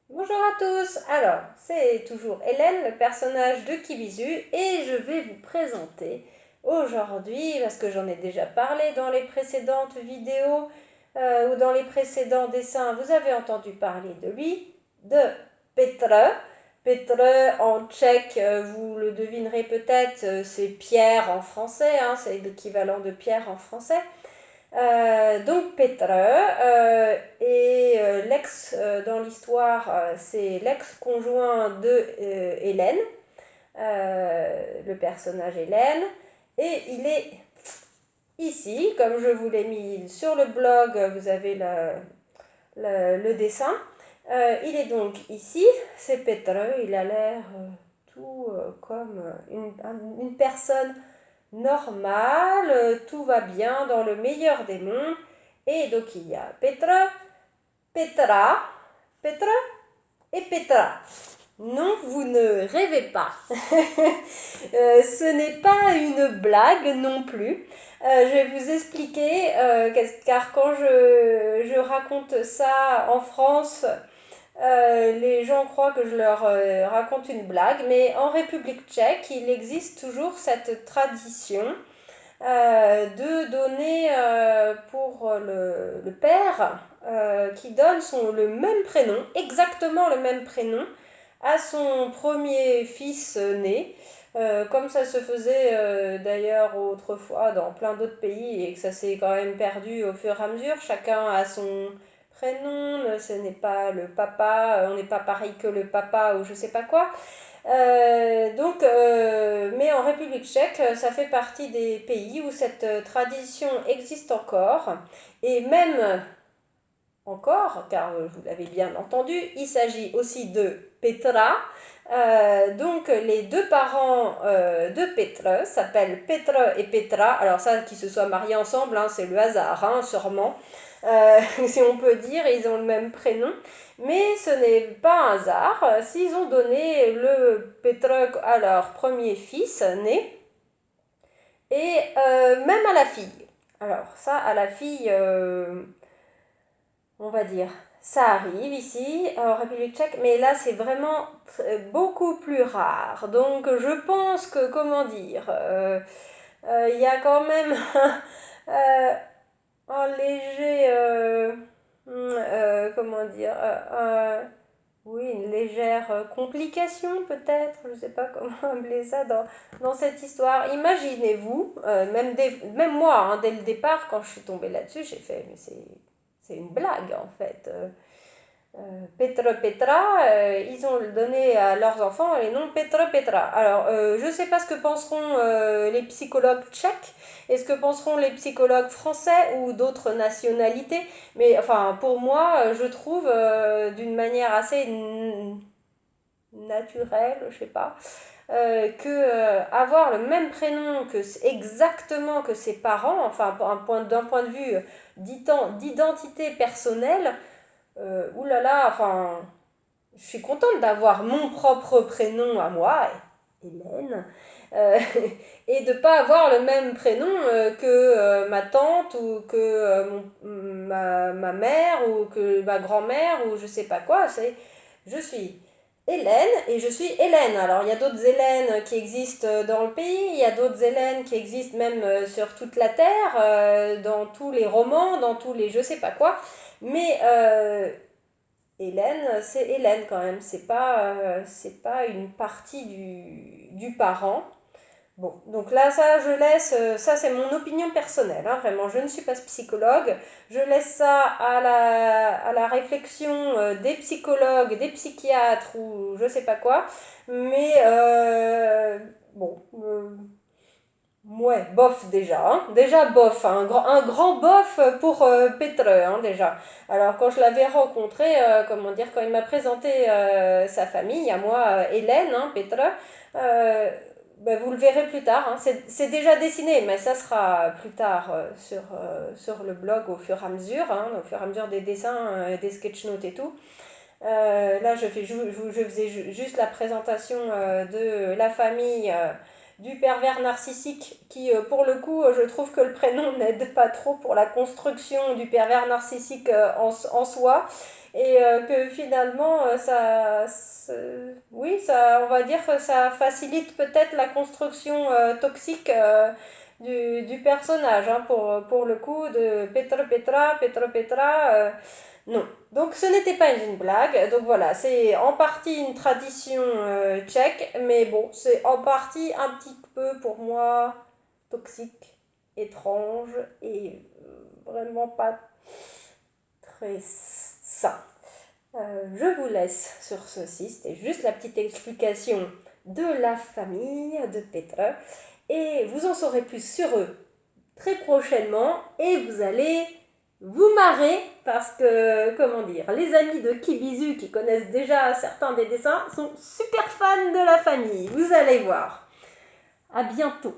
Bonjour à tous, alors c'est toujours Hélène, le personnage de Kibizu, et je vais vous présenter aujourd'hui, parce que j'en ai déjà parlé dans les précédentes vidéos ou dans les précédents dessins, vous avez entendu parler de lui, de Petr. Petr en tchèque, vous le devinerez peut-être, c'est Pierre en français, hein, c'est l'équivalent de Pierre en français. Donc Petre et l'ex dans l'histoire, c'est l'ex-conjoint de Hélène, le personnage Hélène, et il est ici, comme je vous l'ai mis sur le blog, vous avez le dessin. Il est donc ici, c'est Petre, il a l'air tout comme une personne normale, tout va bien dans le meilleur des mondes. Et donc il y a Petra, Petra, Petra et Petra. Non, vous ne rêvez pas. Ce n'est pas une blague non plus. Je vais vous expliquer, car quand je raconte ça en France, les gens croient que je leur raconte une blague, mais en République tchèque, il existe toujours cette tradition de donner pour le père qui donne le même prénom, exactement le même prénom, à son premier fils né, comme ça se faisait d'ailleurs autrefois dans plein d'autres pays et que ça s'est quand même perdu au fur et à mesure. Chacun a son prénom, ce n'est pas le papa, on n'est pas pareil que le papa ou je sais pas quoi. Mais en République tchèque, ça fait partie des pays où cette tradition existe encore. Et même encore, car vous l'avez bien entendu, il s'agit aussi de Petra. Donc les deux parents de Petra s'appellent Petra et Petra. Alors ça, qu'ils se soient mariés ensemble, hein, c'est le hasard, hein, sûrement. Si on peut dire, ils ont le même prénom. Mais ce n'est pas un hasard s'ils ont donné le Petra à leur premier fils né et même à la fille. Alors ça, à la fille, on va dire, ça arrive ici en République tchèque, mais là c'est vraiment beaucoup plus rare. Donc je pense que, comment dire, il y a quand même euh, un léger, comment dire, oui, une légère complication peut-être, je ne sais pas comment appeler ça dans cette histoire. Imaginez-vous, même moi, hein, dès le départ, quand je suis tombée là-dessus, j'ai fait, mais c'est une blague en fait. Petra Petra, ils ont donné à leurs enfants les noms Petra Petra. Alors, je ne sais pas ce que penseront les psychologues tchèques et ce que penseront les psychologues français ou d'autres nationalités, mais enfin, pour moi, je trouve d'une manière assez naturelle, je sais pas, que avoir le même prénom que exactement que ses parents, enfin, d'un point de vue d'identité personnelle, oulala, enfin, je suis contente d'avoir mon propre prénom à moi, Hélène, euh, et de ne pas avoir le même prénom que ma tante ou que ma mère ou que ma grand-mère ou je sais pas quoi. Je suis Hélène et je suis Hélène. Alors il y a d'autres Hélènes qui existent dans le pays, il y a d'autres Hélènes qui existent même sur toute la Terre, dans tous les romans, dans tous les je sais pas quoi. Mais Hélène, c'est Hélène quand même, c'est pas une partie du parent. Bon, donc là, ça, je laisse, ça c'est mon opinion personnelle, hein, vraiment, je ne suis pas psychologue, je laisse ça à la réflexion des psychologues, des psychiatres ou je sais pas quoi, mais bon, ouais, bof déjà, hein. Déjà bof, hein. Un grand bof pour Petre, hein, déjà. Alors quand je l'avais rencontré, comment dire, quand il m'a présenté sa famille, à moi, Hélène, hein, Petre, ben, vous le verrez plus tard, hein. C'est déjà dessiné, mais ça sera plus tard sur le blog au fur et à mesure, hein, au fur et à mesure des dessins, des sketchnotes et tout. Là, je faisais juste la présentation de la famille du pervers narcissique qui, pour le coup, je trouve que le prénom n'aide pas trop pour la construction du pervers narcissique en soi. Et que finalement, oui, ça, on va dire que ça facilite peut-être la construction toxique du personnage, hein, pour le coup, de Petra, non. Donc ce n'était pas une blague, donc voilà, c'est en partie une tradition tchèque, mais bon, c'est en partie un petit peu pour moi toxique, étrange et vraiment pas très sain. Je vous laisse sur ceci, c'était juste la petite explication de la famille de Petra, et vous en saurez plus sur eux très prochainement, et vous allez vous marrer parce que, comment dire, les amis de Kibizu qui connaissent déjà certains des dessins sont super fans de la famille, vous allez voir. À bientôt.